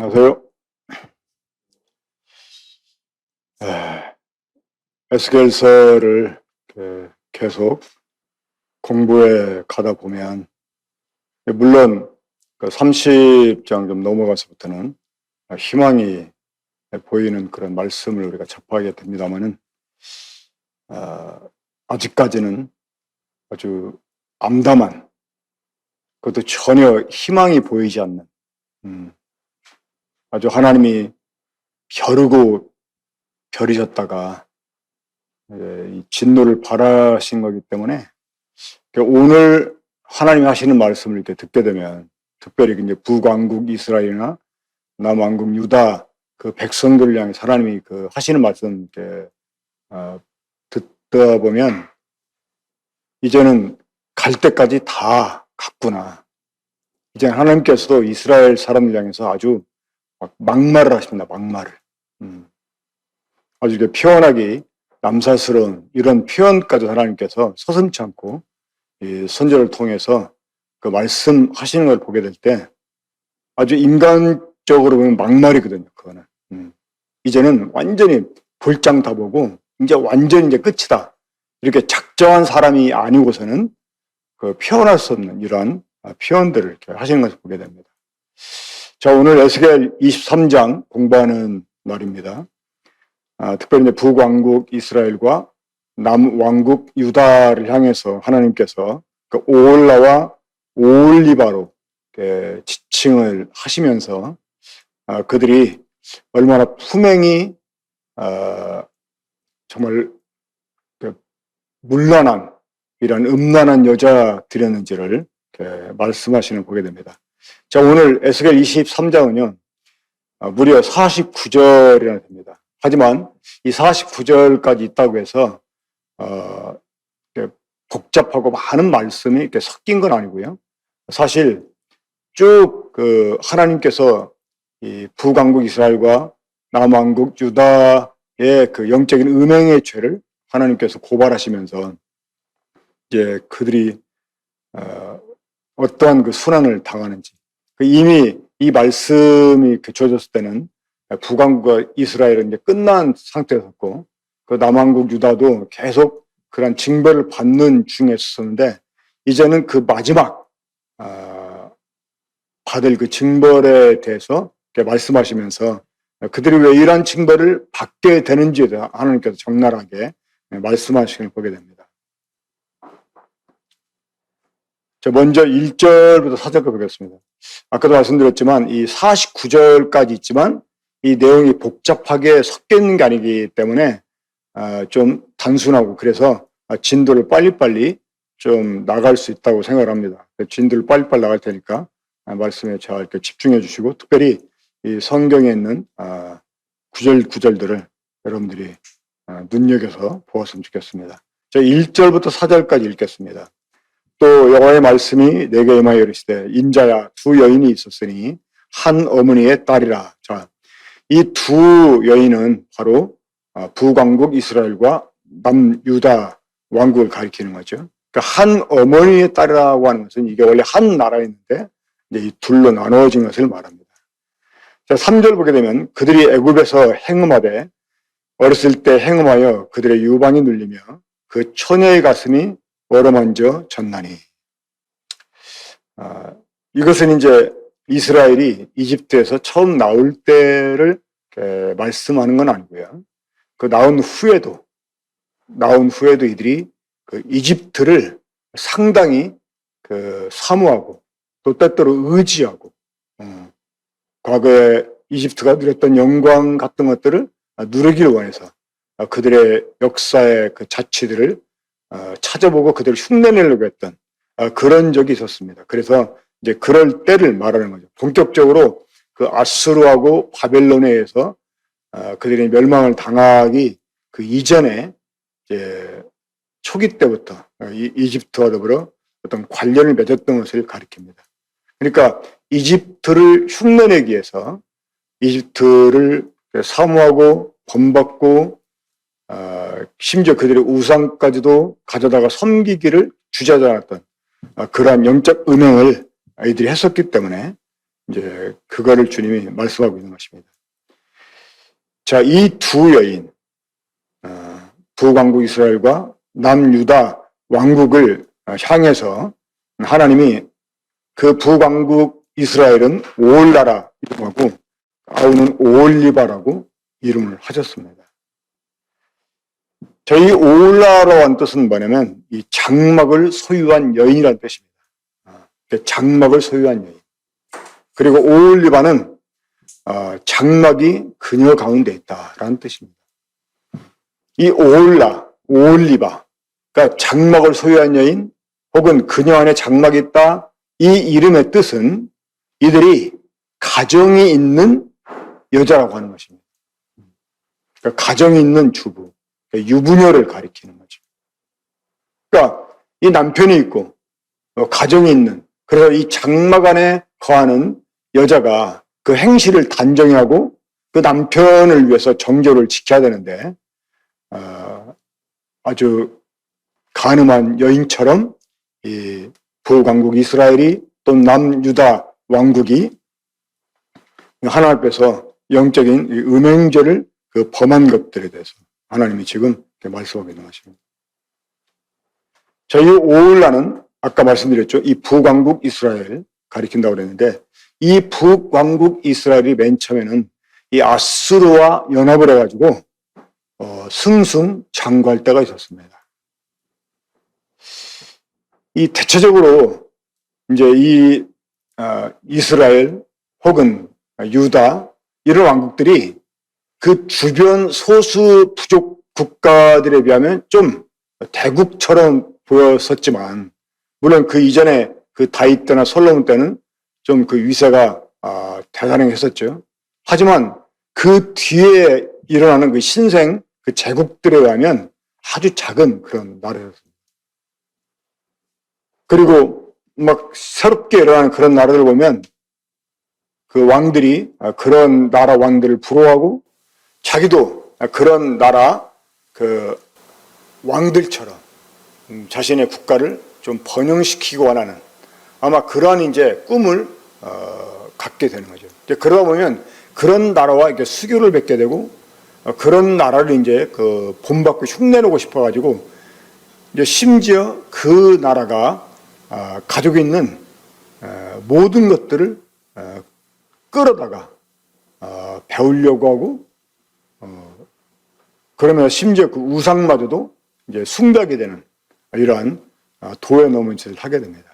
안녕하세요. 에스겔서를 계속 공부해 가다 보면, 물론 30장 좀 넘어가서부터는 희망이 보이는 그런 말씀을 우리가 접하게 됩니다만은, 아직까지는 아주 암담한, 그것도 전혀 희망이 보이지 않는, 아주 하나님이 벼르고 벼리셨다가 이 진노를 바라신 거기 때문에, 오늘 하나님이 하시는 말씀을 이렇게 듣게 되면, 특별히 이제 북왕국 이스라엘이나 남왕국 유다 그 백성들을 향해 하나님이 하시는 말씀 이렇게 듣다 보면, 이제는 갈 때까지 다 갔구나. 이제 하나님께서도 이스라엘 사람들 향해서 아주 막말을 하십니다. 막말을. 아주 이렇게 표현하기 남사스러운 이런 표현까지 하나님께서 서슴지 않고 이 선지자를 통해서 그 말씀하시는 걸 보게 될 때 아주 인간적으로 보면 막말이거든요. 그거는. 이제는 완전히 볼장 다 보고 이제 완전히 이제 끝이다. 이렇게 작정한 사람이 아니고서는 표현할 수 없는 이러한 표현들을 이렇게 하시는 것을 보게 됩니다. 자, 오늘 에스겔 23장 공부하는 날입니다. 특별히 이제 북왕국 이스라엘과 남왕국 유다를 향해서 하나님께서 오홀라와 오홀리바로 지칭을 하시면서 그들이 얼마나 품행이 정말 문란한 이런 음란한 여자들이었는지를 말씀하시는 보게 됩니다. 자, 오늘 에스겔 23장은요 무려 49절이나 됩니다. 하지만 이 49절까지 있다고 해서 복잡하고 많은 말씀이 이렇게 섞인 건 아니고요. 사실 쭉 하나님께서 이 북왕국 이스라엘과 남왕국 유다의 영적인 음행의 죄를 하나님께서 고발하시면서 이제 그들이 어떠한 순환을 당하는지, 이미 이 말씀이 주어졌을 때는 북왕국과 이스라엘은 이제 끝난 상태였었고, 남왕국 유다도 계속 그런 징벌을 받는 중에 있었는데, 이제는 마지막 받을 징벌에 대해서 말씀하시면서 그들이 왜 이러한 징벌을 받게 되는지에 대해 하나님께서 적나라하게 말씀하시는 걸 보게 됩니다. 자, 먼저 1절부터 4절까지 보겠습니다. 아까도 말씀드렸지만 이 49절까지 있지만 이 내용이 복잡하게 섞여 있는 게 아니기 때문에 좀 단순하고, 그래서 진도를 빨리빨리 좀 나갈 수 있다고 생각을 합니다. 진도를 빨리빨리 나갈 테니까 말씀에 잘 이렇게 집중해 주시고, 특별히 이 성경에 있는 구절들을 여러분들이 눈여겨서 보았으면 좋겠습니다. 자, 1절부터 4절까지 읽겠습니다. 또 여호와의 말씀이 내게 임하여 이르시되, 인자야, 두 여인이 있었으니 한 어머니의 딸이라. 자, 이 두 여인은 바로 북왕국 이스라엘과 남유다 왕국을 가리키는 거죠. 그러니까 한 어머니의 딸이라고 하는 것은 이게 원래 한 나라였는데 이제 이 둘로 나누어진 것을 말합니다. 자, 3절 보게 되면 그들이 애굽에서 행음하되 어렸을 때 행음하여 그들의 유방이 눌리며 그 처녀의 가슴이 얼어만져 졌나니. 이것은 이제 이스라엘이 이집트에서 처음 나올 때를 말씀하는 건 아니고요. 나온 후에도 이들이 이집트를 상당히 사모하고 또 때때로 의지하고, 과거에 이집트가 누렸던 영광 같은 것들을 누리기를 원해서 그들의 역사의 자취들을 찾아보고 그들을 흉내내려고 했던 그런 적이 있었습니다. 그래서 이제 그럴 때를 말하는 거죠. 본격적으로 아수르하고 바벨론에 의해서 그들이 멸망을 당하기 이전에 이제 초기 때부터 이집트와 더불어 어떤 관련을 맺었던 것을 가리킵니다. 그러니까 이집트를 흉내내기 위해서 이집트를 사모하고 본받고 심지어 그들의 우상까지도 가져다가 섬기기를 주저하지 않았던 그러한 영적 음행을 이들이 했었기 때문에 이제 그거를 주님이 말씀하고 있는 것입니다. 자, 이 두 여인, 북왕국 이스라엘과 남유다 왕국을 향해서 하나님이 그 북왕국 이스라엘은 오올라라 이름하고 아우는 오올리바라고 이름을 하셨습니다. 저희 오올라라고 한 뜻은 뭐냐면 이 장막을 소유한 여인이라는 뜻입니다. 장막을 소유한 여인. 그리고 오올리바는 장막이 그녀 가운데 있다라는 뜻입니다. 이 오올리바, 그러니까 장막을 소유한 여인 혹은 그녀 안에 장막이 있다, 이 이름의 뜻은 이들이 가정이 있는 여자라고 하는 것입니다. 그러니까 가정이 있는 주부, 그러니까 유부녀를 가리키는 거죠. 그러니까 이 남편이 있고 가정이 있는, 그래서 이 장막 안에 거하는 여자가 그 행실을 단정히 하고 그 남편을 위해서 정조를 지켜야 되는데 아주 간음한 여인처럼 이 북왕국 이스라엘이 또 남유다 왕국이 하나님 앞에서 영적인 음행죄를 그 범한 것들에 대해서 하나님이 지금 말씀하고 있는 것입니다. 저희 오올라는 아까 말씀드렸죠. 이 북왕국 이스라엘 가리킨다고 그랬는데 이 북왕국 이스라엘이 맨 처음에는 이 아수르와 연합을 해가지고 승승장구할 때가 있었습니다. 이 대체적으로 이제 이 이스라엘 혹은 유다 이런 왕국들이 그 주변 소수 부족 국가들에 비하면 좀 대국처럼 보였었지만 물론 그 이전에 그 다윗 때나 솔로몬 때는 좀 그 위세가 대단했었죠. 하지만 그 뒤에 일어나는 그 신생 그 제국들에 의하면 아주 작은 그런 나라였습니다. 그리고 막 새롭게 일어나는 그런 나라들 보면 그 왕들이 그런 나라 왕들을 부러워하고 자기도 그런 나라 그 왕들처럼 자신의 국가를 좀 번영시키고 원하는 아마 그러한 이제 꿈을 갖게 되는 거죠. 그러다 보면 그런 나라와 이렇게 수교를 맺게 되고 그런 나라를 이제 그 본받고 흉내내고 싶어가지고 이제 심지어 그 나라가 가지고 있는 모든 것들을 끌어다가 배우려고 하고 그러면 심지어 그 우상마저도 이제 숭배하게 되는 이러한 도에 넘은 짓을 하게 됩니다.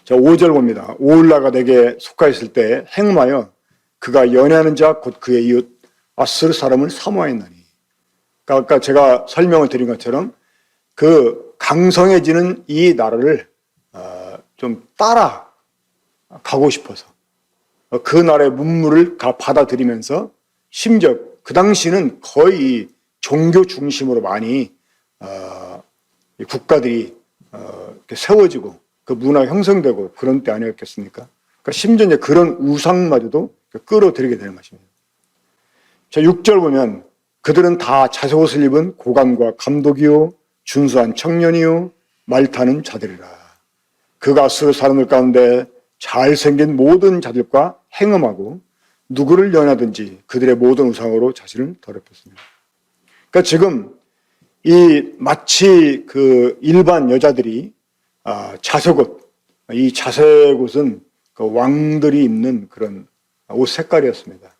자, 5절 봅니다. 오올라가 내게 속하였을 때 행음하여 그가 연애하는 자 곧 그의 이웃 아수르 사람을 사모하였나니. 그러니까 아까 제가 설명을 드린 것처럼 그 강성해지는 이 나라를 좀 따라 가고 싶어서 그 나라의 문물을 받아들이면서 심지어 그 당시는 거의 종교 중심으로 많이 국가들이 세워지고 그 문화가 형성되고 그런 때 아니었겠습니까? 그러니까 심지어 이제 그런 우상마저도 끌어들이게 되는 것입니다. 자, 6절 보면 그들은 다 자색 옷을 입은 고관과 감독이요 준수한 청년이요 말타는 자들이라. 그가 아수르 사람들 가운데 잘생긴 모든 자들과 행음하고 누구를 연하든지 그들의 모든 우상으로 자신을 더럽혔습니다. 그러니까 지금 이 마치 그 일반 여자들이 자색옷, 이 자색옷은 그 왕들이 입는 그런 옷 색깔이었습니다.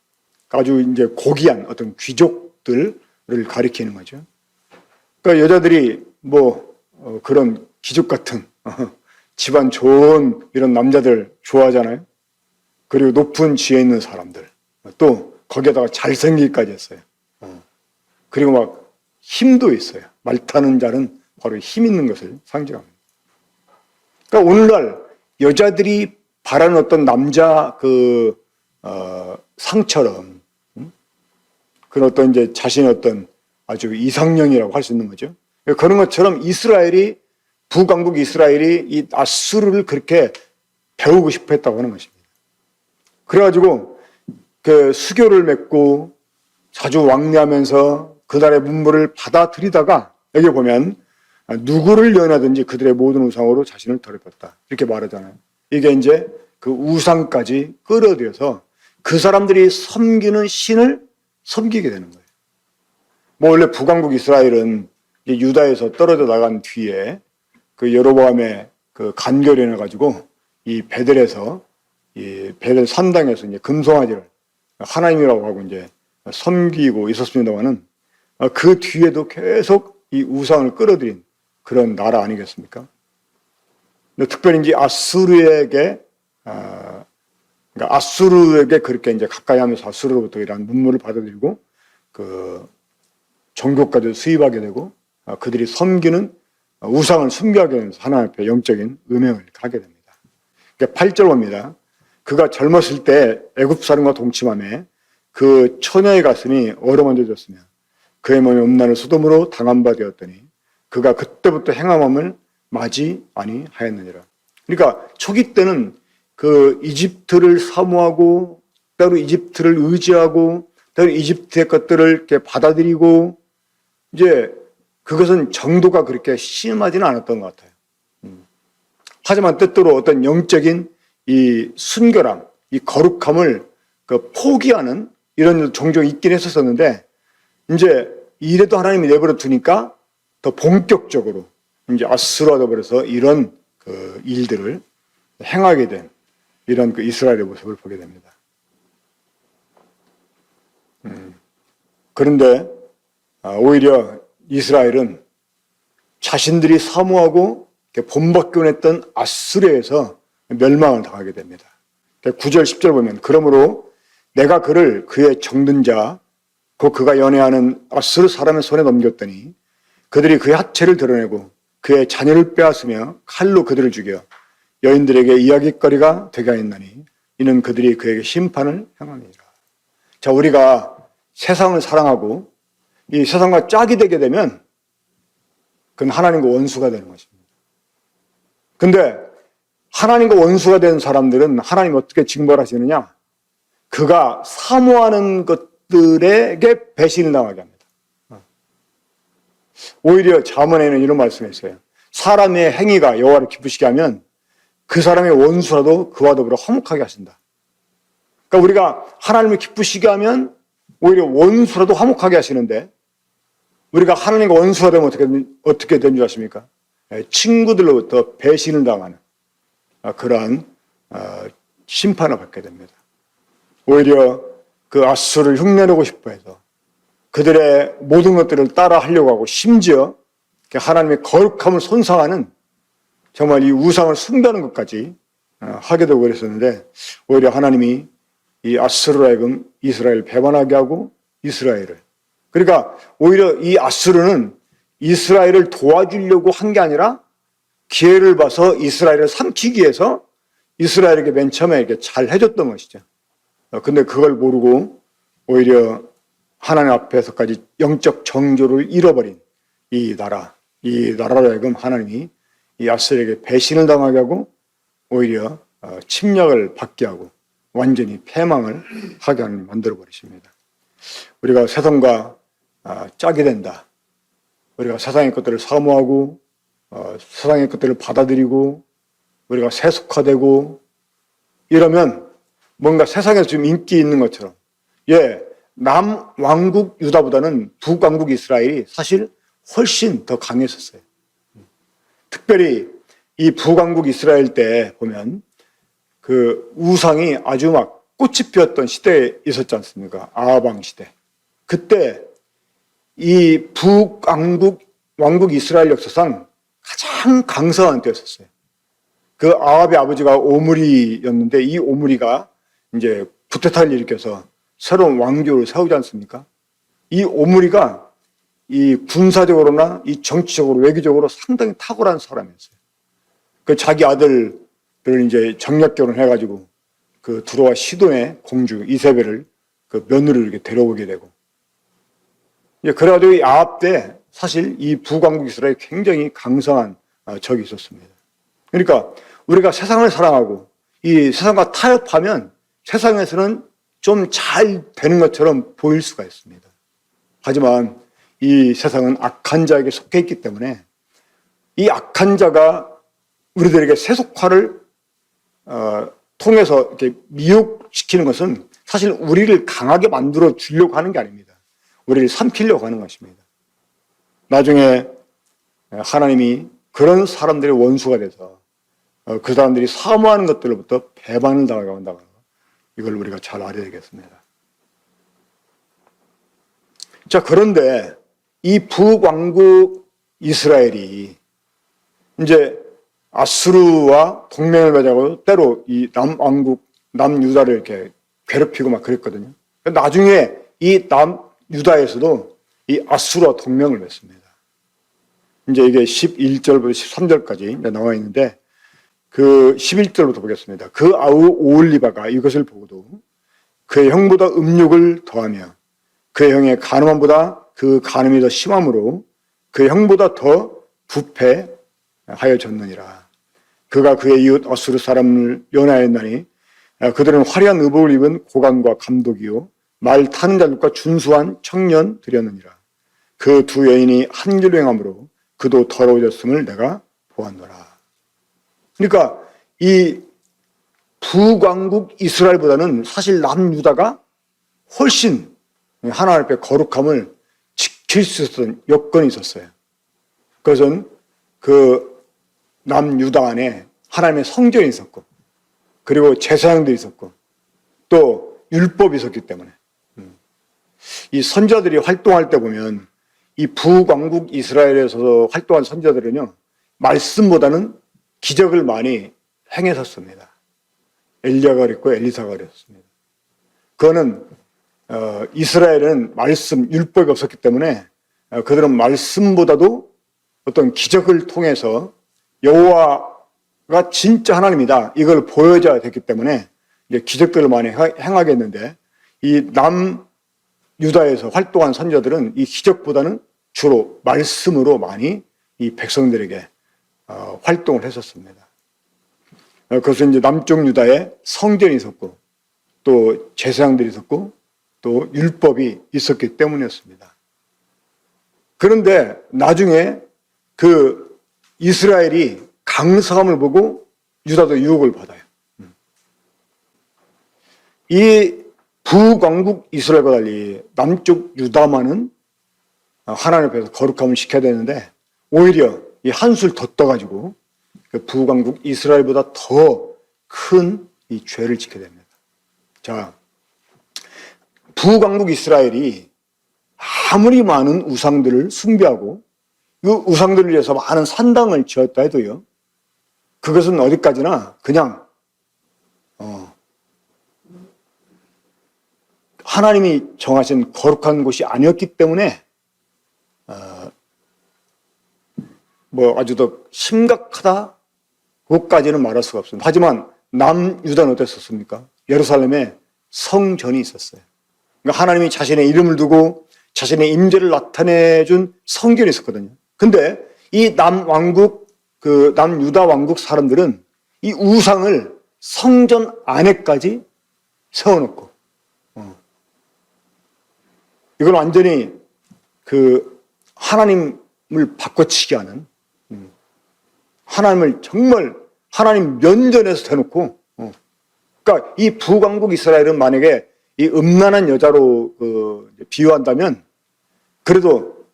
아주 이제 고귀한 어떤 귀족들을 가리키는 거죠. 그러니까 여자들이 뭐 그런 귀족 같은 집안 좋은 이런 남자들 좋아하잖아요. 그리고 높은 지혜 있는 사람들 또 거기에다가 잘생기기까지 했어요. 그리고 막 힘도 있어요. 말타는 자는 바로 힘 있는 것을 상징합니다. 그러니까 오늘날 여자들이 바라는 어떤 남자 그 상처럼 그런 어떤 이제 자신의 어떤 아주 이상형이라고 할 수 있는 거죠. 그런 것처럼 이스라엘이 북왕국 이스라엘이 이 아수르를 그렇게 배우고 싶어 했다고 하는 것입니다. 그래가지고 그 수교를 맺고 자주 왕래하면서 그날의 문물을 받아들이다가 여기 보면 누구를 연하든지 그들의 모든 우상으로 자신을 더럽혔다 이렇게 말하잖아요. 이게 이제 그 우상까지 끌어들여서 그 사람들이 섬기는 신을 섬기게 되는 거예요. 뭐 원래 북왕국 이스라엘은 유다에서 떨어져 나간 뒤에 그 여로보암의 그 간결을 해가지고 이 베델에서 이 베델 산당에서 이제 금송아지를 하나님이라고 하고 이제 섬기고 있었습니다만은 그 뒤에도 계속 이 우상을 끌어들인 그런 나라 아니겠습니까? 근데 특별히 이제 그러니까 아수르에게 그렇게 이제 가까이 하면서 아수르로부터 이러한 문물을 받아들이고 그 종교까지 수입하게 되고 그들이 섬기는 우상을 숭배하게 되면서 하나님 앞에 영적인 음행을 하게 됩니다. 그러니까 8절 봅니다. 그가 젊었을 때 애굽 사람과 동침함에 그 처녀의 가슴이 어루만져졌으며 그의 몸이 음란을 소돔으로 당한 바 되었더니 그가 그때부터 행함함을 마지 아니하였느니라. 그러니까 초기 때는 그 이집트를 사모하고 때로 이집트를 의지하고 때로 이집트의 것들을 이렇게 받아들이고 이제 그것은 정도가 그렇게 심하지는 않았던 것 같아요. 하지만 때때로 어떤 영적인 이 순결함, 이 거룩함을 그 포기하는 이런 일도 종종 있긴 했었는데 이제 이래도 하나님이 내버려 두니까 더 본격적으로 이제 아수르가 버려서 이런 그 일들을 행하게 된 이런 그 이스라엘의 모습을 보게 됩니다. 그런데 오히려 이스라엘은 자신들이 사모하고 본받기만 했던 아수르에서 멸망을 당하게 됩니다. 9절 10절 보면 그러므로 내가 그를 그의 정든 자 곧 그가 연애하는 아수르 사람의 손에 넘겼더니 그들이 그의 하체를 드러내고 그의 자녀를 빼앗으며 칼로 그들을 죽여 여인들에게 이야깃거리가 되게 하였나니 이는 그들이 그에게 심판을 행함이니라. 자, 우리가 세상을 사랑하고 이 세상과 짝이 되게 되면 그건 하나님과 원수가 되는 것입니다. 근데 하나님과 원수가 된 사람들은 하나님 어떻게 징벌하시느냐? 그가 사모하는 것들에게 배신을 당하게 합니다. 오히려 잠언에는 이런 말씀이 있어요. 사람의 행위가 여호와를 기쁘시게 하면 그 사람의 원수라도 그와 더불어 화목하게 하신다. 그러니까 우리가 하나님을 기쁘시게 하면 오히려 원수라도 화목하게 하시는데 우리가 하나님과 원수가 되면 어떻게 되는 줄 아십니까? 친구들로부터 배신을 당하는 그러한 심판을 받게 됩니다. 오히려 그 아수르를 흉내내고 싶어 해서 그들의 모든 것들을 따라 하려고 하고 심지어 하나님의 거룩함을 손상하는 정말 이 우상을 숭배하는 것까지 하게 되고 그랬었는데 오히려 하나님이 이 아수르로 하여금 이스라엘을 배반하게 하고 이스라엘을 그러니까 오히려 이 아수르는 이스라엘을 도와주려고 한 게 아니라 기회를 봐서 이스라엘을 삼키기 위해서 이스라엘에게 맨 처음에 이렇게 잘 해줬던 것이죠. 근데 그걸 모르고 오히려 하나님 앞에서까지 영적 정조를 잃어버린 이 나라로 하여금 하나님이 이 아수르에게 배신을 당하게 하고 오히려 침략을 받게 하고 완전히 패망을 하게 하는 만들어 버리십니다. 우리가 세상과 짝이 된다. 우리가 세상의 것들을 사모하고 세상의 것들을 받아들이고 우리가 세속화되고 이러면 뭔가 세상에서 좀 인기 있는 것처럼 남왕국 유다보다는 북왕국 이스라엘이 사실 훨씬 더 강했었어요. 특별히 이 북왕국 이스라엘 때 보면 그 우상이 아주 막 꽃이 피었던 시대에 있었지 않습니까? 아합 시대. 그때 이 북왕국 이스라엘 역사상 가장 강성한 때였었어요. 그 아합의 아버지가 오므리였는데 이 오므리가 이제 쿠데타를 일으켜서 새로운 왕조를 세우지 않습니까? 이 오므리가 이 군사적으로나 이 정치적으로 외교적으로 상당히 탁월한 사람이었어요. 그 자기 아들을 이제 정략 결혼해가지고 그 두로와 시돈의 공주 이세벨을 그 며느리를 이렇게 데려오게 되고 그래가지고 이 아합 때 사실 이 북왕국 이스라엘이 굉장히 강성한 적이 있었습니다. 그러니까 우리가 세상을 사랑하고 이 세상과 타협하면 세상에서는 좀 잘 되는 것처럼 보일 수가 있습니다. 하지만 이 세상은 악한 자에게 속해 있기 때문에 이 악한 자가 우리들에게 세속화를 통해서 이렇게 미혹시키는 것은 사실 우리를 강하게 만들어 주려고 하는 게 아닙니다. 우리를 삼키려고 하는 것입니다. 나중에 하나님이 그런 사람들의 원수가 돼서 그 사람들이 사모하는 것들로부터 배반을 당하게 한다는 것, 이걸 우리가 잘 알아야 되겠습니다. 자, 그런데 이 북왕국 이스라엘이 이제 아수르와 동맹을 맺자고 때로 이 남왕국, 남유다를 이렇게 괴롭히고 막 그랬거든요. 나중에 이 남유다에서도 이 아수르와 동맹을 맺습니다. 이제 이게 11절부터 13절까지 나와 있는데, 그 11절부터 보겠습니다. 그 아우 오홀리바가 이것을 보고도 그의 형보다 음욕을 더하며 그의 형의 간음함보다 그 간음이 더 심함으로 그의 형보다 더 부패하여졌느니라. 그가 그의 이웃 아수르 사람을 연하였나니 그들은 화려한 의복을 입은 고관과 감독이요 말 타는 자들과 준수한 청년들이었느니라. 그 두 여인이 한 길로 행함으로 그도 더러워졌음을 내가 보았노라. 그러니까 이 북왕국 이스라엘보다는 사실 남유다가 훨씬 하나님 앞에 거룩함을 지킬 수 있었던 여건이 있었어요. 그것은 그 남유다 안에 하나님의 성전이 있었고, 그리고 제사장도 있었고, 또 율법이 있었기 때문에. 이 선지자들이 활동할 때 보면 이 북왕국 이스라엘에서 활동한 선지자들은요, 말씀보다는 기적을 많이 행했었습니다. 엘리야가 그랬고 엘리사가 그랬습니다. 그거는 이스라엘은 말씀, 율법이 없었기 때문에 그들은 말씀보다도 어떤 기적을 통해서 여호와가 진짜 하나님이다, 이걸 보여줘야 됐기 때문에 이제 기적들을 많이 행하게 했는데, 이 남유다에서 활동한 선지자들은 이 기적보다는 주로 말씀으로 많이 이 백성들에게 활동을 했었습니다. 그래서 이제 남쪽 유다에 성전이 있었고, 또 제사장들이 있었고, 또 율법이 있었기 때문이었습니다. 그런데 나중에 그 이스라엘이 강성함을 보고 유다도 유혹을 받아요. 이 북왕국 이스라엘과 달리 남쪽 유다만은 하나님 앞에서 거룩함을 지켜야 되는데, 오히려 이 한술 더 떠가지고 그 북왕국 이스라엘보다 더 큰 이 죄를 지게 됩니다. 자, 북왕국 이스라엘이 아무리 많은 우상들을 숭배하고 그 우상들을 위해서 많은 산당을 지었다 해도요, 그것은 어디까지나 그냥 하나님이 정하신 거룩한 곳이 아니었기 때문에 뭐 아주 더 심각하다, 그것까지는 말할 수가 없습니다. 하지만 남유다는 어땠었습니까? 예루살렘에 성전이 있었어요. 그러니까 하나님이 자신의 이름을 두고 자신의 임재를 나타내준 성전이 있었거든요. 근데 이 남왕국, 그 남유다 왕국 사람들은 이 우상을 성전 안에까지 세워놓고, 이걸 완전히 그 하나님을 바꿔치기 하는, 하나님을 정말 하나님 면전에서 대놓고, 그러니까 이 북왕국 이스라엘은 만약에 이 음란한 여자로 비유한다면 그래도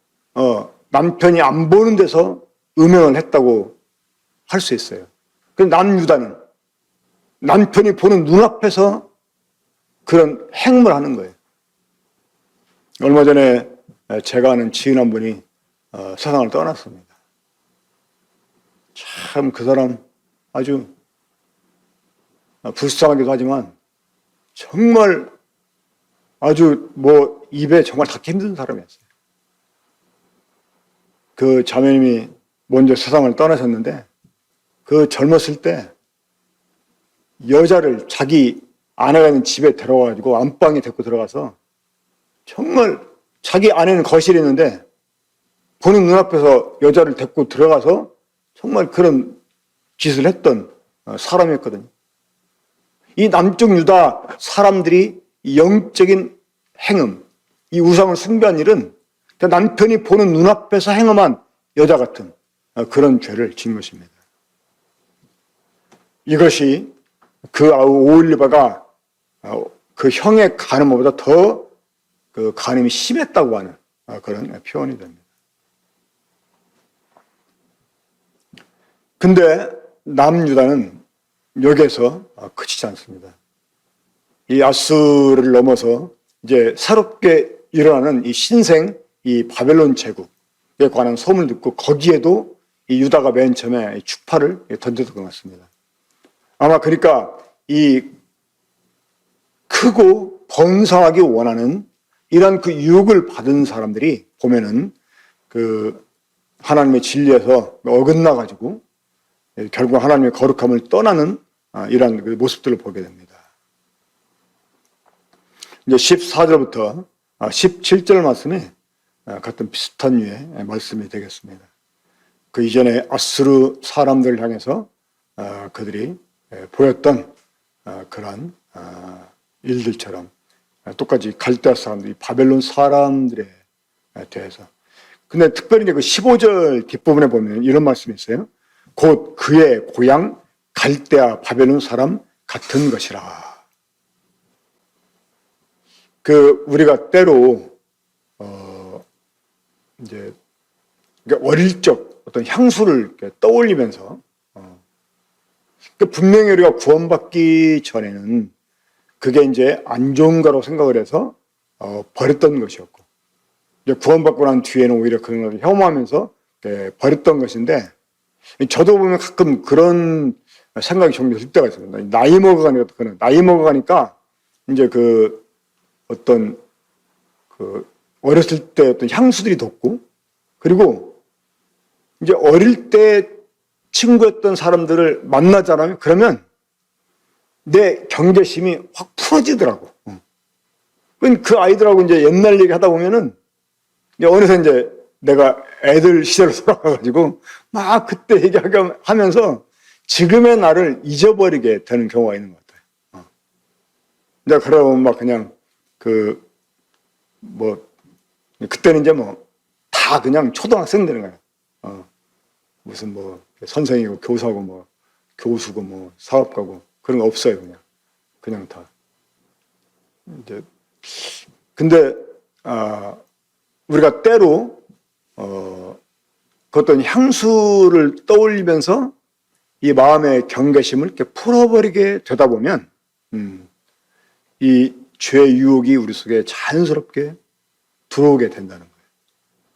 남편이 안 보는 데서 음행을 했다고 할 수 있어요. 그런데 남유다는 남편이 보는 눈앞에서 그런 행음을 하는 거예요. 얼마 전에 제가 아는 지인 한 분이 세상을 떠났습니다. 참 그 사람 아주 불쌍하기도 하지만 정말 아주 뭐 입에 정말 닿기 힘든 사람이었어요. 그 자매님이 먼저 세상을 떠나셨는데, 그 젊었을 때 여자를 자기 아내가 있는 집에 데려와가지고 안방에 데리고 들어가서 정말 자기 아내는 거실에 있는데 보는 눈앞에서 여자를 데리고 들어가서 정말 그런 짓을 했던 사람이었거든요. 이 남쪽 유다 사람들이 영적인 행음, 이 우상을 숭배한 일은 남편이 보는 눈앞에서 행음한 여자 같은 그런 죄를 지은 것입니다. 이것이 그 오홀리바가 그 형의 간음보다 더 그 간음이 심했다고 하는 그런 표현이 됩니다. 근데 남유다는 여기에서 그치지 않습니다. 이 아수르를 넘어서 이제 새롭게 일어나는 이 신생 이 바벨론 제국에 관한 소문을 듣고 거기에도 이 유다가 맨 처음에 추파를 던졌던 것 같습니다. 아마 그러니까 이 크고 번성하기 원하는 이런 그 유혹을 받은 사람들이 보면은 그 하나님의 진리에서 어긋나 가지고 결국 하나님의 거룩함을 떠나는 이러한 그 모습들을 보게 됩니다. 이제 14절부터 17절 말씀이 같은 비슷한 류의 말씀이 되겠습니다. 그 이전에 아수르 사람들을 향해서 그들이 보였던 그런 일들처럼 똑같이 갈대아 사람들이 바벨론 사람들에 대해서. 근데 특별히 이제 그 15절 뒷부분에 보면 이런 말씀이 있어요. 곧 그의 고향 갈대아 바벨론 사람 같은 것이라. 그 우리가 때로 이제 어릴 적 어떤 향수를 떠올리면서 분명히 우리가 구원받기 전에는 그게 이제 안 좋은 거라고 생각을 해서 버렸던 것이었고, 이제 구원받고 난 뒤에는 오히려 그런 것을 혐오하면서 버렸던 것인데, 저도 보면 가끔 그런 생각이 종종 들 때가 있습니다. 나이 먹어가니까 이제 그 어떤 그 어렸을 때 어떤 향수들이 돋고, 그리고 이제 어릴 때 친구였던 사람들을 만나잖아요. 그러면 내 경계심이 확 풀어지더라고. 그 아이들하고 이제 옛날 얘기 하다 보면은 이제 어느새 이제 내가 애들 시절로 돌아가가지고 막 그때 얘기하면서 지금의 나를 잊어버리게 되는 경우가 있는 것 같아요. 이제 그러면 막 그냥 그때는 이제 다 그냥 초등학생 되는 거야. 무슨 선생이고 교사고 교수고 사업가고 그런 거 없어요. 그냥 다. 이제 근데 우리가 때로 그 어떤 향수를 떠올리면서 이 마음의 경계심을 이렇게 풀어버리게 되다 보면 이 죄의 유혹이 우리 속에 자연스럽게 들어오게 된다는 거예요.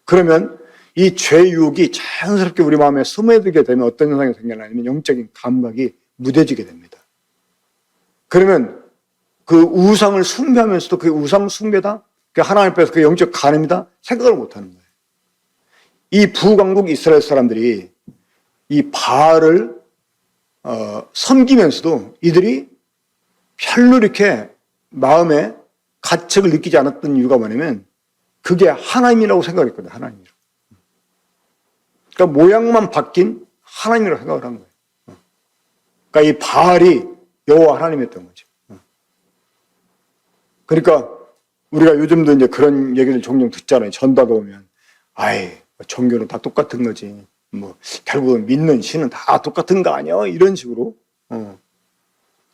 그러면 이 죄의 유혹이 자연스럽게 우리 마음에 스며들게 되면 어떤 현상이 생겨나냐면 영적인 감각이 무뎌지게 됩니다. 그러면 그 우상을 숭배하면서도 그 우상 숭배다, 그 하나님 앞에서 그 영적 간음이다 생각을 못하는 거예요. 이 부강국 이스라엘 사람들이 이 바알을 섬기면서도 이들이 별로 이렇게 마음에 가책을 느끼지 않았던 이유가 뭐냐면 그게 하나님이라고 생각했거든요. 하나님이라고. 그러니까 모양만 바뀐 하나님이라고 생각을 한 거예요. 그러니까 이 바알이 여호와 하나님이었던 거죠. 그러니까 우리가 요즘도 이제 그런 얘기를 종종 듣잖아요. 전도하다 보면 종교는 다 똑같은 거지. 결국은 믿는 신은 다 똑같은 거 아니야? 이런 식으로.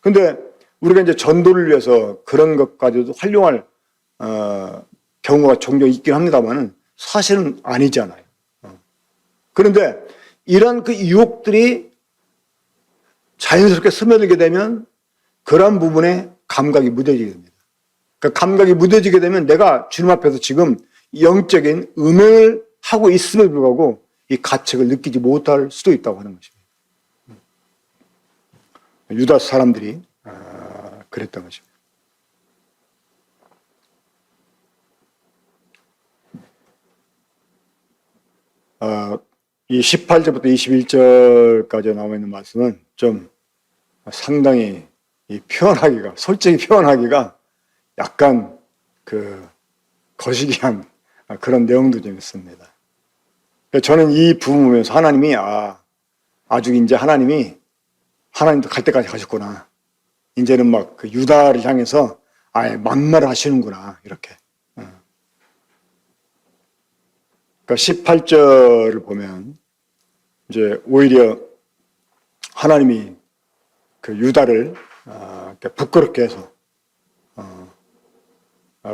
근데 우리가 이제 전도를 위해서 그런 것까지도 활용할 경우가 종종 있긴 합니다만은 사실은 아니잖아요. 그런데 이런 그 유혹들이 자연스럽게 스며들게 되면 그러한 부분에 감각이 무뎌지게 됩니다. 그 감각이 무뎌지게 되면 내가 주님 앞에서 지금 영적인 음행을 하고 있음에도 불구하고 이 가책을 느끼지 못할 수도 있다고 하는 것입니다. 유다 사람들이 그랬던 것입니다. 이 18절부터 21절까지 나와 있는 말씀은 좀 상당히 솔직히 표현하기가 약간 거시기한 그런 내용도 좀 있습니다. 저는 이 부분 보면서 하나님이 아주 이제 하나님도 갈 때까지 가셨구나. 이제는 막 그 유다를 향해서 아예 막말을 하시는구나 이렇게. 그러니까 18절을 보면 이제 오히려 하나님이 그 유다를 부끄럽게 해서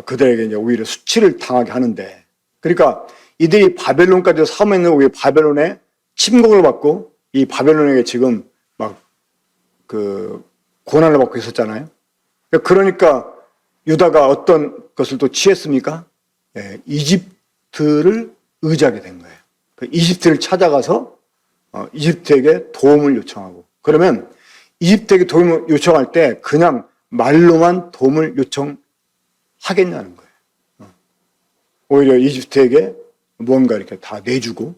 그들에게 이제 오히려 수치를 당하게 하는데, 그러니까 이들이 바벨론까지 사모했는 오히려 바벨론의 침공을 받고 이 바벨론에게 지금 막 그 고난을 받고 있었잖아요. 그러니까 유다가 어떤 것을 또 취했습니까? 이집트를 의지하게 된 거예요. 이집트를 찾아가서 이집트에게 도움을 요청하고, 그러면 이집트에게 도움을 요청할 때 그냥 말로만 도움을 요청하겠냐는 거예요. 오히려 이집트에게 뭔가 이렇게 다 내주고,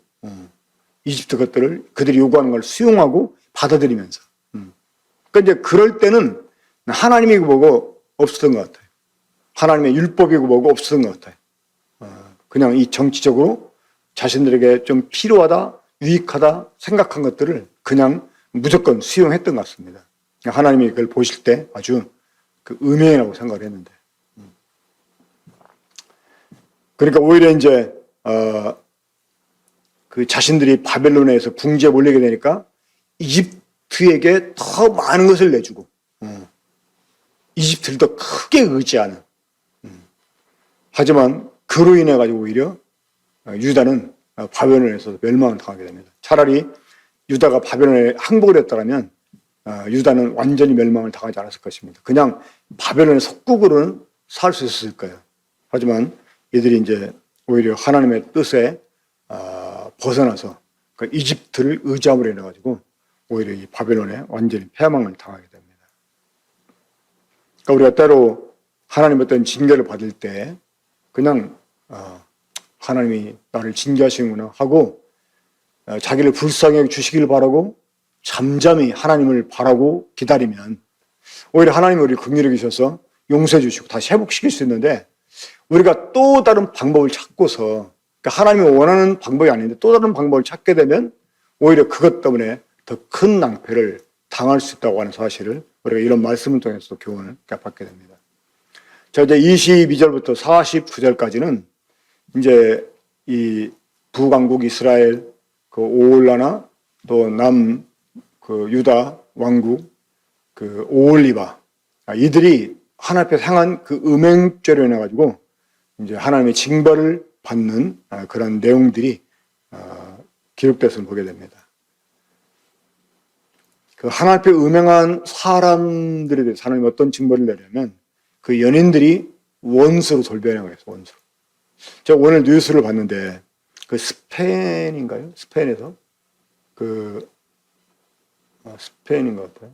이집트 것들을 그들이 요구하는 걸 수용하고 받아들이면서. 그러니까 이제 그럴 때는 하나님이 뭐고 없었던 것 같아요. 하나님의 율법이고 뭐고 없었던 것 같아요. 그냥 이 정치적으로 자신들에게 좀 필요하다, 유익하다 생각한 것들을 그냥 무조건 수용했던 것 같습니다. 하나님이 그걸 보실 때 아주 그 음행이라고 생각을 했는데. 그러니까 오히려 이제, 그 자신들이 바벨론에서 궁지에 몰리게 되니까 이집트에게 더 많은 것을 내주고, 이집트를 더 크게 의지하는. 하지만 그로 인해 가지고 오히려 유다는 바벨론에서 멸망을 당하게 됩니다. 차라리 유다가 바벨론에 항복을 했더라면 유다는 완전히 멸망을 당하지 않았을 것입니다. 그냥 바벨론의 속국으로는 살 수 있었을 거예요. 하지만 이들이 이제 오히려 하나님의 뜻에 벗어나서 그 이집트를 의지함으로 인해 가지고 오히려 이 바벨론에 완전히 패망을 당하게 됩니다. 그러니까 우리가 때로 하나님 어떤 징계를 받을 때 그냥 하나님이 나를 징계하시는구나 하고 자기를 불쌍히 주시길 바라고 잠잠히 하나님을 바라고 기다리면 오히려 하나님이 우리를 긍휼히 여기셔서 용서해 주시고 다시 회복시킬 수 있는데, 우리가 또 다른 방법을 찾고서, 그러니까 하나님이 원하는 방법이 아닌데 또 다른 방법을 찾게 되면 오히려 그것 때문에 더 큰 낭패를 당할 수 있다고 하는 사실을 우리가 이런 말씀을 통해서 교훈을 받게 됩니다. 자, 이제 22절부터 49절까지는 이제 이 북왕국 이스라엘, 그 오홀라나 또 남 그 유다 왕국 그 오홀리바, 이들이 하나님 앞에 행한 그 음행죄로 인해 가지고 이제 하나님의 징벌을 받는 그런 내용들이 기록돼서 보게 됩니다. 그 하나님 앞에 음행한 사람들에 대해서 하나님 어떤 징벌을 내려면 그 연인들이 원수로 돌변하고 있어요. 원수로. 제가 오늘 뉴스를 봤는데 그 스페인인가요? 스페인에서 그 스페인인 것 같아요.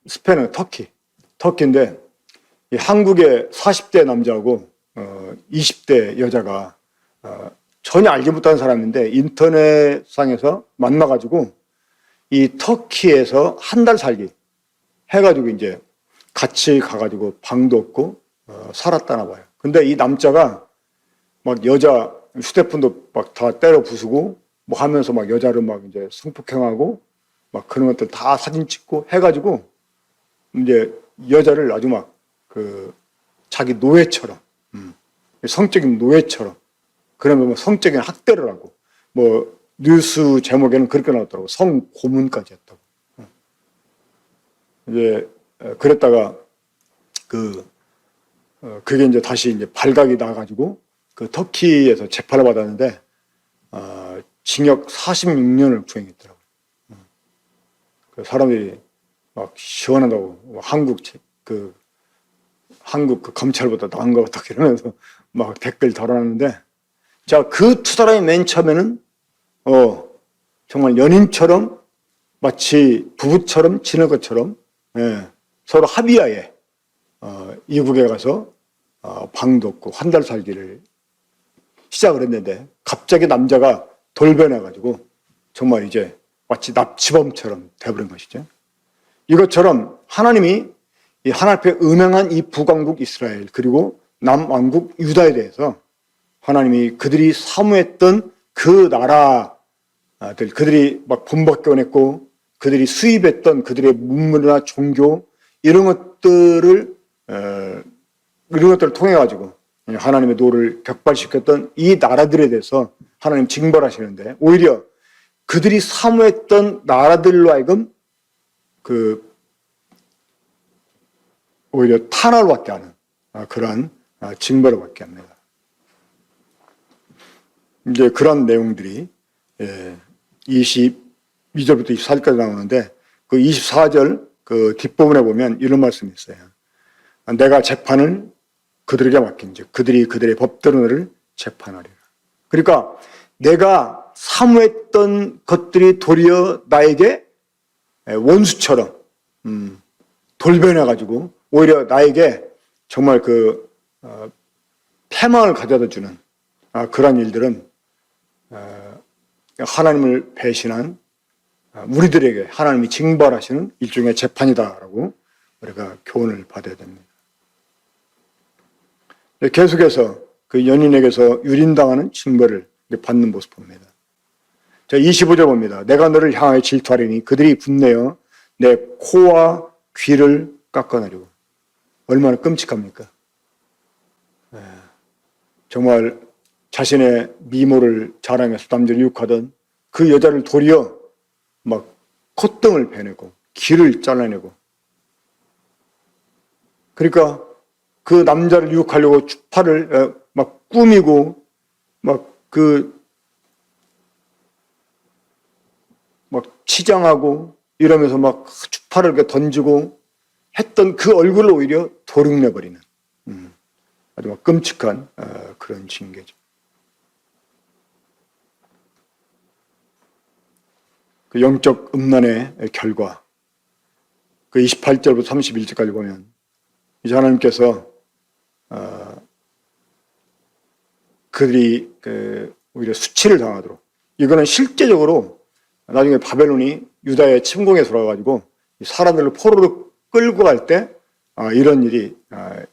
스페인은 터키인데 이 한국의 40대 남자하고 20대 여자가 전혀 알지 못하는 사람인데 인터넷상에서 만나가지고 이 터키에서 한 달 살기 해가지고 이제 같이 가가지고 방도 없고 살았다나 봐요. 근데 이 남자가 막 여자 휴대폰도 막 다 때려 부수고 뭐 하면서 막 여자를 막 이제 성폭행하고 막 그런 것들 다 사진 찍고 해가지고 이제 여자를 아주 막 그 자기 노예처럼, 성적인 노예처럼, 그러면 뭐 성적인 학대를 하고, 뭐 뉴스 제목에는 그렇게 나왔더라고. 성고문까지 했다고. 이제 그랬다가 그게 이제 다시 이제 발각이 나가지고 그 터키에서 재판을 받았는데 징역 46년을 구형했더라고요. 그 사람들이 막 시원하다고 한국 그 검찰보다 나은 것 같다 이러면서 막 댓글 달아놨는데, 자, 그 두 사람이 맨 처음에는 정말 연인처럼 마치 부부처럼 지낼 것처럼 서로 합의하에 이국에 가서 방도 없고 한 달 살기를 시작을 했는데 갑자기 남자가 돌변해가지고 정말 이제 마치 납치범처럼 돼버린 것이죠. 이것처럼 하나님이 이 하나님 앞에 음행한 이 북왕국 이스라엘 그리고 남왕국 유다에 대해서 하나님이 그들이 사모했던 그 나라들, 그들이 막 본받게 원했고 그들이 수입했던 그들의 문물이나 종교 이런 것들을 통해 가지고 하나님의 노를 격발시켰던 이 나라들에 대해서 하나님 징벌하시는데, 오히려 그들이 사모했던 나라들로 하여금 오히려 탄압을 받게 하는 그러한 징벌을 받게 합니다. 이제 그런 내용들이 22절부터 24절까지 나오는데 그 24절 그 뒷부분에 보면 이런 말씀이 있어요. 내가 재판을 그들에게 맡긴즉 그들이 그들의 법대로 재판하리라. 그러니까 내가 사모했던 것들이 도리어 나에게 원수처럼 돌변해가지고 오히려 나에게 정말 패망을 가져다 주는 그런 일들은 하나님을 배신한 우리들에게 하나님이 징벌하시는 일종의 재판이다라고 우리가 교훈을 받아야 됩니다. 계속해서 그 연인에게서 유린당하는 징벌을 받는 모습 봅니다. 자, 25절 봅니다. 내가 너를 향하여 질투하리니 그들이 분내어 내 코와 귀를 깎아내리고. 얼마나 끔찍합니까? 정말 자신의 미모를 자랑해서 남들이 유혹하던 그 여자를 도리어 막 콧등을 베내고 귀를 잘라내고, 그러니까 그 남자를 유혹하려고 주파를 막 꾸미고 막 치장하고 이러면서 막 주파를 이렇게 던지고 했던 그 얼굴을 오히려 도륙내버리는 아주 막 끔찍한 그런 징계죠. 그 영적 음란의 결과, 그 28절부터 31절까지 보면 이제 하나님께서 그들이 오히려 수치를 당하도록, 이거는 실제적으로 나중에 바벨론이 유다의 침공에 들어가가지고 사람들을 포로로 끌고 갈 때 이런 일이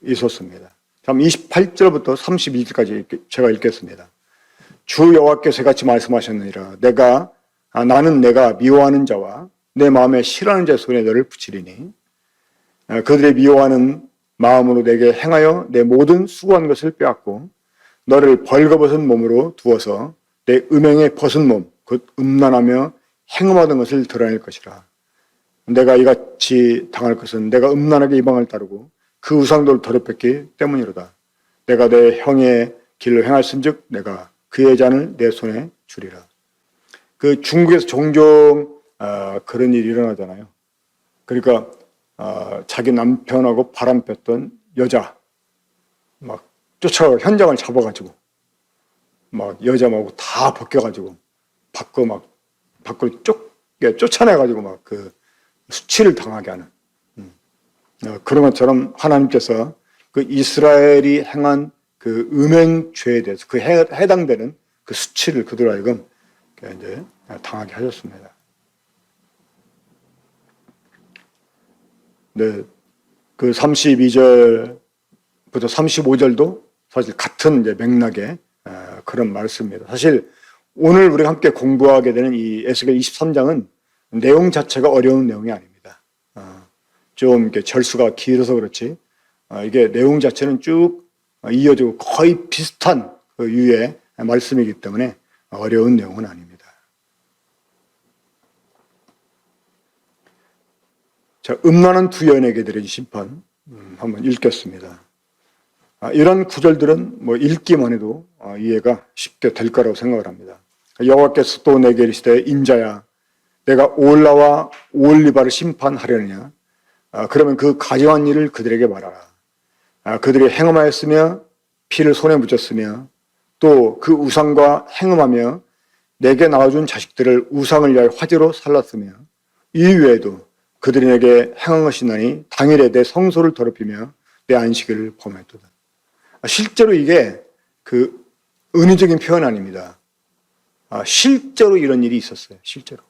있었습니다. 다음 28절부터 32절까지 제가 읽겠습니다. 주 여호와께서 같이 말씀하셨느니라. 나는 내가 미워하는 자와 내 마음에 싫어하는 자의 손에 너를 붙이리니 그들의 미워하는 마음으로 내게 행하여 내 모든 수고한 것을 빼앗고 너를 벌거벗은 몸으로 두어서 내 음행에 벗은 몸, 곧 음란하며 행음하던 것을 드러낼 것이라. 내가 이같이 당할 것은 내가 음란하게 이방을 따르고 그 우상들을 더럽혔기 때문이로다. 내가 내 형의 길로 행할은즉 내가 그의 잔을 내 손에 주리라. 그 중국에서 종종 그런 일이 일어나잖아요. 그러니까 자기 남편하고 바람 폈던 여자 막 쫓아가 현장을 잡아가지고 막 여자하고 다 벗겨가지고 밖으로 쫓아내가지고 막 수치를 당하게 하는 그런 것처럼 하나님께서 그 이스라엘이 행한 그 음행죄에 대해서 해당되는 그 수치를 그들 하여금 이제 당하게 하셨습니다. 네, 그 32절부터 35절도 사실 같은 이제 맥락의 그런 말씀입니다. 사실 오늘 우리가 함께 공부하게 되는 이 에스겔 23장은 내용 자체가 어려운 내용이 아닙니다. 좀 이렇게 절수가 길어서 그렇지 이게 내용 자체는 쭉 이어지고 거의 비슷한 그 유의 말씀이기 때문에 어려운 내용은 아닙니다. 자, 음란한 두 여인에게 드린 심판 한번 읽겠습니다. 이런 구절들은 뭐 읽기만 해도 이해가 쉽게 될 거라고 생각을 합니다. 여호와께서 또 내게 이르시되 인자야 내가 올라와 올리바를 심판하려느냐. 그러면 그 가증한 일을 그들에게 말하라. 그들이 행음하였으며 피를 손에 묻혔으며 또 그 우상과 행음하며 내게 낳아준 자식들을 우상을 위하여 화제로 살랐으며 이 외에도 그들이 내게 행한 것이 나니 당일에 내 성소를 더럽히며 내 안식을 범했도다. 실제로 이게 그 은유적인 표현 아닙니다. 실제로 이런 일이 있었어요. 실제로.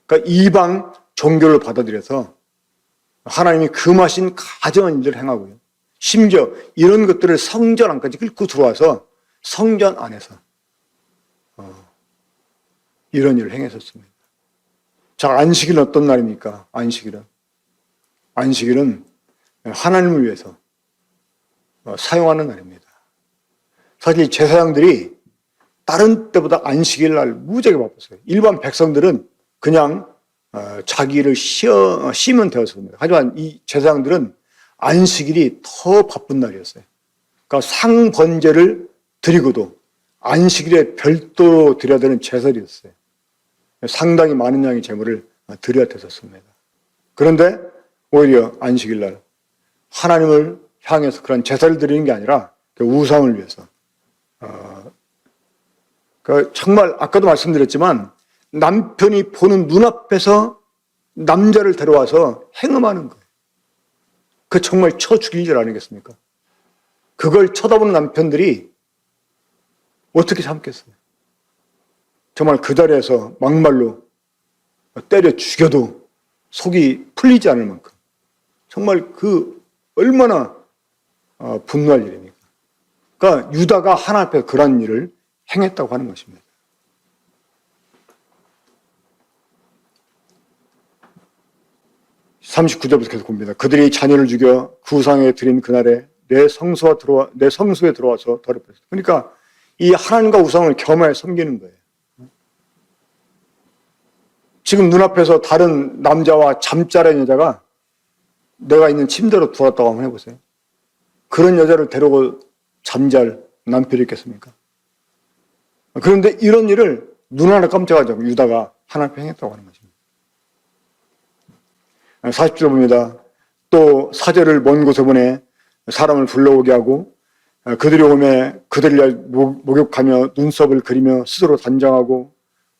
그러니까 이방 종교를 받아들여서 하나님이 금하신 가증한 일을 행하고요. 심지어 이런 것들을 성전 안까지 끌고 들어와서 성전 안에서 이런 일을 행했었습니다. 자, 안식일은 어떤 날입니까? 안식일은 하나님을 위해서 사용하는 날입니다. 사실 제사장들이 다른 때보다 안식일 날 무지하게 바빴어요. 일반 백성들은 그냥 자기를 쉬면 되었습니다. 하지만 이 제사장들은 안식일이 더 바쁜 날이었어요. 그러니까 상번제를 드리고도 안식일에 별도로 드려야 되는 제설이었어요. 상당히 많은 양의 제물을 드려야 됐었습니다. 그런데 오히려 안식일 날 하나님을 향해서 그런 제사를 드리는 게 아니라 우상을 위해서 정말 아까도 말씀드렸지만 남편이 보는 눈앞에서 남자를 데려와서 행음하는 거예요. 그 정말 쳐 죽일 줄 아니겠습니까? 그걸 쳐다보는 남편들이 어떻게 참겠어요? 정말 그 자리에서 막말로 때려 죽여도 속이 풀리지 않을 만큼 정말 그 얼마나 분노할 일입니까? 그러니까 유다가 하나님 앞에 그런 일을 행했다고 하는 것입니다. (39절부터) 계속 봅니다. 그들이 자녀를 죽여 그 우상에 드린 그날에 내 성소에 들어와서 더럽혔어요. 그러니까 이 하나님과 우상을 겸하여 섬기는 거예요. 지금 눈앞에서 다른 남자와 잠자는 여자가 내가 있는 침대로 들어왔다고 한번 해보세요. 그런 여자를 데리고 잠잘 남편이 있겠습니까? 그런데 이런 일을 눈 하나 깜짝하자고 유다가 하나님 앞에 행했다고 하는 것입니다. 40절 봅니다. 또 사제를 먼 곳에 보내 사람을 불러오게 하고 그들이 오매 그들을 목욕하며 눈썹을 그리며 스스로 단장하고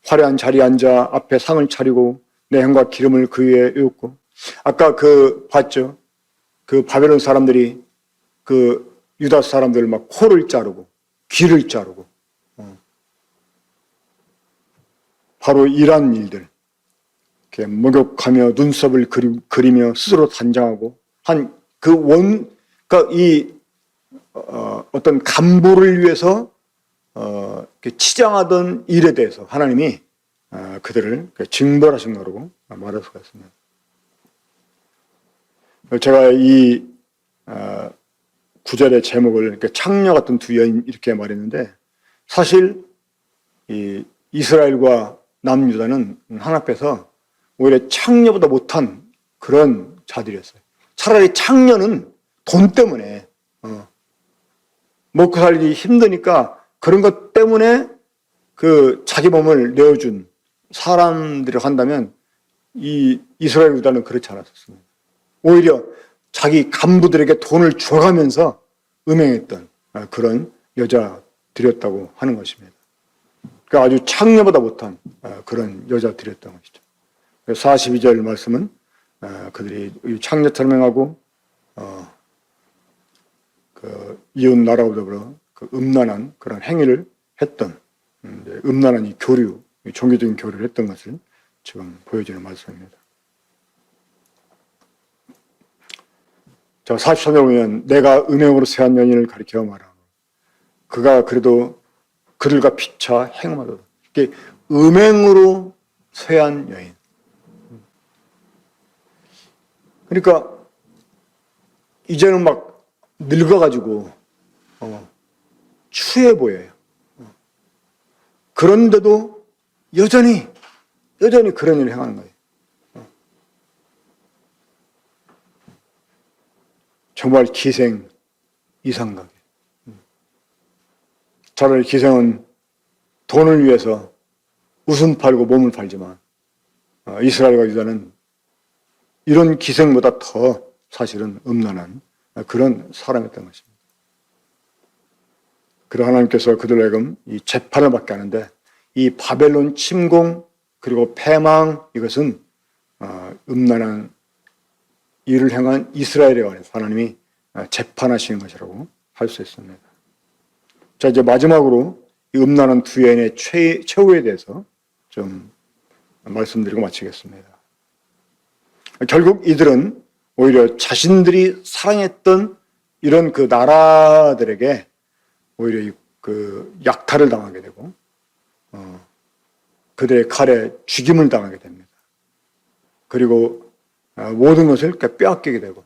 화려한 자리에 앉아 앞에 상을 차리고 내향과 기름을 그 위에 얹고. 아까 봤죠? 그 바벨론 사람들이 그 유다 사람들 막 코를 자르고 귀를 자르고 바로 이러한 일들, 이렇게 목욕하며 눈썹을 그리며 스스로 단장하고 그러니까 어떤 간부를 위해서 치장하던 일에 대해서 하나님이 그들을 징벌하신 거라고 말할 수가 있습니다. 제가 이 구절의 제목을 창녀 같은 두 여인 이렇게 말했는데 사실 이 이스라엘과 남유다는 하나님 앞에서 오히려 창녀보다 못한 그런 자들이었어요. 차라리 창녀는 돈 때문에 먹고 살기 힘드니까 그런 것 때문에 그 자기 몸을 내어준 사람들이라고 한다면 이 이스라엘 유다는 그렇지 않았었습니다. 오히려 자기 간부들에게 돈을 줘가면서 음행했던 그런 여자들이었다고 하는 것입니다. 그러니까 아주 창녀보다 못한 그런 여자들이었던 것이죠. 42절 말씀은 그들이 창녀처럼 행하고 그 이웃 나라와 더불어 그 음란한 그런 행위를 했던 음란한 이 교류, 종교적인 교류를 했던 것을 지금 보여주는 말씀입니다. 자, 43절 보면 내가 음행으로 세한 여인을 가리켜 말하고 그가 그래도 그들과 피차 행음하도다. 이게 음행으로 쇠한 여인. 그러니까 이제는 막 늙어가지고 추해 보여요. 그런데도 여전히 그런 일을 행하는 거예요. 정말 기생 이상하게. 차라리 기생은 돈을 위해서 웃음 팔고 몸을 팔지만 이스라엘과 유다는 이런 기생보다 더 사실은 음란한 그런 사람이었던 것입니다. 그리고 하나님께서 그들을 하여금 이 재판을 받게 하는데 이 바벨론 침공 그리고 패망 이것은 음란한 일을 행한 이스라엘에 관해서 하나님이 재판하시는 것이라고 할 수 있습니다. 자, 이제 마지막으로 이 음란한 두 여인의 최후에 대해서 좀 말씀드리고 마치겠습니다. 결국 이들은 오히려 자신들이 사랑했던 이런 그 나라들에게 오히려 그 약탈을 당하게 되고 그들의 칼에 죽임을 당하게 됩니다. 그리고 모든 것을 빼앗기게 되고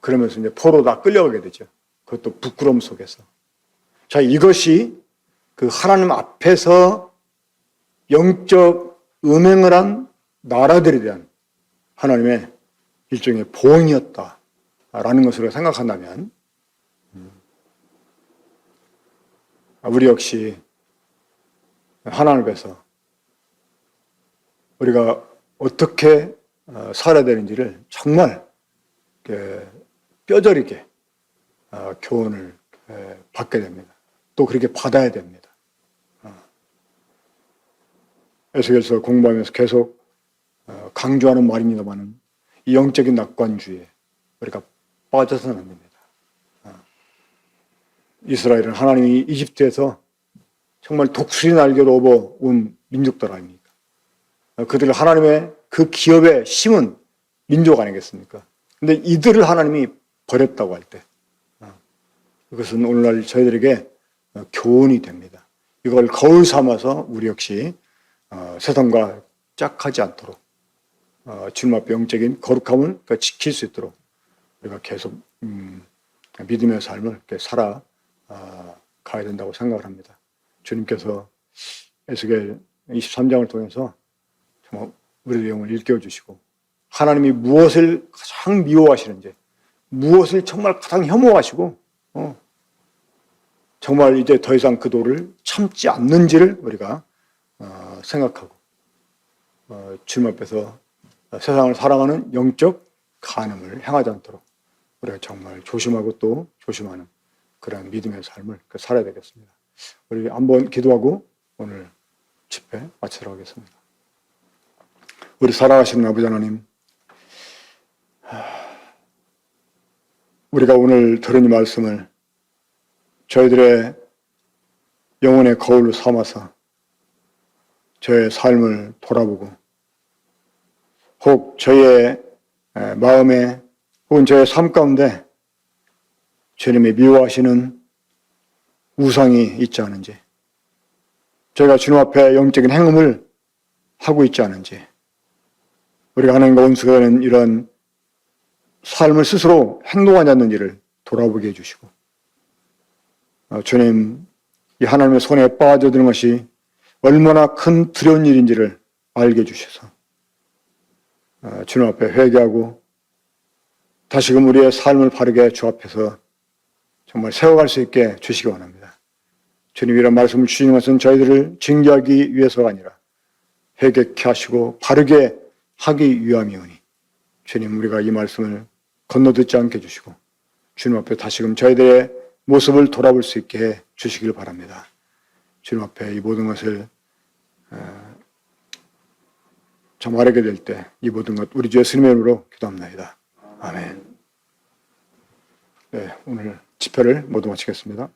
그러면서 이제 포로 다 끌려가게 되죠. 그것도 부끄러움 속에서. 자, 이것이 그 하나님 앞에서 영적 음행을 한 나라들에 대한 하나님의 일종의 보응이었다라는 것으로 생각한다면 우리 역시 하나님 앞에서 우리가 어떻게 살아야 되는지를 정말 뼈저리게 교훈을 받게 됩니다. 또 그렇게 받아야 됩니다. 에스겔서 공부하면서 계속 강조하는 말입니다만 이 영적인 낙관주의에 우리가 빠져서는 안 됩니다. 이스라엘은 하나님이 이집트에서 정말 독수리 날개로 업어온 민족들 아닙니까? 그들을 하나님의 그 기업에 심은 민족 아니겠습니까? 근데 이들을 하나님이 버렸다고 할 때 그것은 오늘날 저희들에게 교훈이 됩니다. 이걸 거울 삼아서 우리 역시 세상과 짝하지 않도록 주님 앞에 영적인 거룩함을 지킬 수 있도록 우리가 계속 믿음의 삶을 이렇게 살아 가야 된다고 생각을 합니다. 주님께서 에스겔 23장을 통해서 정말 우리의 영을 일깨워 주시고 하나님이 무엇을 가장 미워하시는지 무엇을 정말 가장 혐오하시고 정말 이제 더 이상 그 도를 참지 않는지를 우리가 생각하고 주님 앞에서 세상을 살아가는 영적 간음을 향하지 않도록 우리가 정말 조심하고 또 조심하는 그런 믿음의 삶을 살아야 되겠습니다. 우리 한번 기도하고 오늘 집회 마치도록 하겠습니다. 우리 살아가시는 아버지 하나님, 우리가 오늘 들은 이 말씀을 저희들의 영혼의 거울로 삼아서 저의 삶을 돌아보고 혹 저의 마음에 혹은 저의 삶 가운데 주님이 미워하시는 우상이 있지 않은지 저희가 주님 앞에 영적인 행음을 하고 있지 않은지 우리가 하나님과 원수가 되는 이런 삶을 스스로 행동하지 않는지를 돌아보게 해주시고 주님, 이 하나님의 손에 빠져드는 것이 얼마나 큰 두려운 일인지를 알게 해주셔서 주님 앞에 회개하고 다시금 우리의 삶을 바르게 주 앞에서 정말 세워갈 수 있게 주시기 원합니다. 주님 이런 말씀을 주시는 것은 저희들을 징계하기 위해서가 아니라 회개케 하시고 바르게 하기 위함이오니 주님 우리가 이 말씀을 건너듣지 않게 해주시고 주님 앞에 다시금 저희들의 모습을 돌아볼 수 있게 해 주시길 바랍니다. 주님 앞에 이 모든 것을 정말 알게 될 때 이 모든 것 우리 주 예수님의 이름으로 기도합니다. 아멘. 네, 오늘 집회를 모두 마치겠습니다.